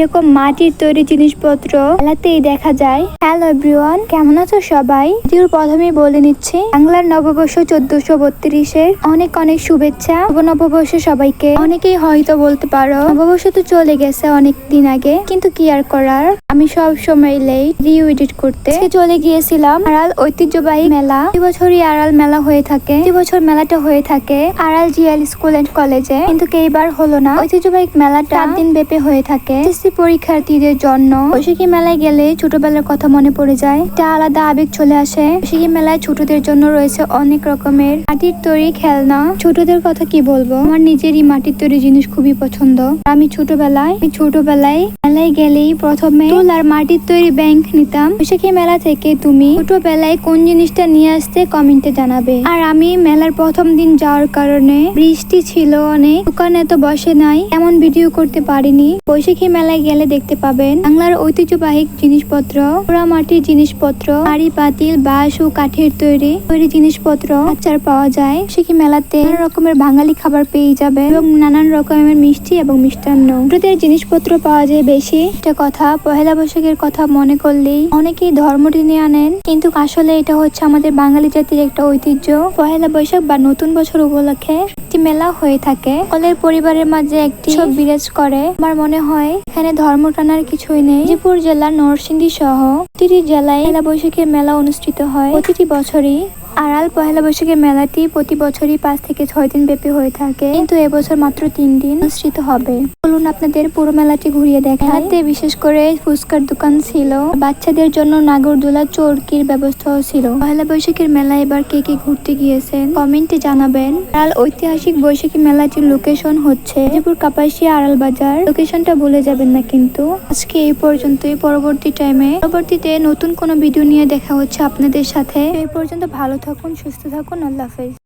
এরকম মাটির তৈরি জিনিসপত্র মেলাতেই দেখা যায়। হ্যালো এভরিওয়ান, কেমন আছো সবাই? ভিডিওর প্রথমেই বলে নিচ্ছি, বাংলার নববর্ষ 1432-এর অনেক অনেক শুভেচ্ছা। নববর্ষ সবাইকে। অনেকেই হয়তো বলতে পারো নববর্ষ তো চলে গেছে অনেক দিন আগে, কিন্তু কি আর করার, আমি সব সময় লেট রিউ এডিট করতে চলে গিয়েছিলাম আড়াল ঐতিহ্যবাহী মেলা। বছরই আড়াল মেলা হয়ে থাকে, বছর মেলাটা হয়ে থাকে আড়াল জিএল স্কুল এন্ড কলেজে, কিন্তু এইবার হলো না। ঐতিহ্যবাহী মেলাটা 7 দিন ব্যাপী হয়ে থাকে এসএসসি পরীক্ষার্থীদের জন্য। বৈশাখী মেলায় গেলে ছোটবেলার কথা মনে পড়ে যায়, একটা আলাদা আবেগ চলে আসে। বৈশাখী মেলায় ছোটদের জন্য রয়েছে অনেক রকমের মাটির তৈরি খেলনা। ছোটদের কথা কি বলবো, আমার নিজেরই মাটির তৈরি জিনিস খুবই পছন্দ। আমি ছোটবেলায় মেলায় গেলেই প্রথমে আর মাটির তৈরি ব্যাংক নিতাম। বৈশাখী মেলা থেকে তুমি ছোটবেলায় কোন জিনিসটা নিয়ে আসতে কমেন্টে জানাবে। আর আমি মেলার প্রথম দিন যাওয়ার কারণে বৃষ্টি ছিল অনেক, দোকানে এত বসে নাই, এমন ভিডিও করতে পারিনি। বৈশাখী মেলায় গেলে দেখতে পাবেন বাংলার ঐতিহ্যবাহী জিনিসপত্র, পোড়া মাটির জিনিসপত্র, হাঁড়ি পাতিল বাঁশ ও কাঠের তৈরি জিনিসপত্র, আচার পাওয়া যায়। বৈশাখী মেলাতে নানা রকমের বাঙালি খাবার পেয়ে যাবে এবং নানান রকমের মিষ্টি এবং মিষ্টান্ন। ছোটদের জিনিসপত্র পাওয়া যায় বেশি। একটা কথা, পহেলা বৈশাখের কথা মনে করলেই অনেকেই ধর্ম টেনে আনেন, কিন্তু আসলে এটা হচ্ছে আমাদের বাঙালি জাতির একটা ঐতিহ্য। পহেলা বৈশাখ বা নতুন বছর উপলক্ষে একটি মেলা হয়ে থাকে। সকলের পরিবারের মাঝে একটি উৎসব বিরাজ করে। আমার মনে হয় এখানে ধর্ম টানার কিছুই নেই। গাজীপুর জেলার নরসিংদী সহ প্রতিটি জেলায় পহেলা বৈশাখের মেলা অনুষ্ঠিত হয় প্রতিটি বছরই। আড়াল পহেলা বৈশাখের মেলাটি প্রতি বছরই 5 থেকে 6 দিন ব্যাপী হয়ে থাকে, কিন্তু এবছর মাত্র 3 দিন অনুষ্ঠিত হবে। চলুন আপনাদের পুরো মেলাটি ঘুরিয়ে দেখাই। বিশেষ করে ফুচকার দোকান ছিল, বাচ্চাদের জন্য নাগরদোলা চরকির ব্যবস্থাও ছিল। পহেলা বৈশাখের মেলা এবার কে কে ঘুরতে গিয়েছেন কমেন্টে জানাবেন। আড়াল ঐতিহাসিক বৈশাখী মেলাটির লোকেশন হচ্ছে গাজীপুর কাপাসিয়া আড়াল বাজার। লোকেশনটা ভুলে যাবেন না কিন্তু। আজকে এই পর্যন্তই। পরবর্তীতে নতুন কোনো ভিডিও নিয়ে দেখা হচ্ছে আপনাদের সাথে। এই পর্যন্ত ভালো থাকুন, সুস্থ থাকুন, আল্লাহ হাফেজ।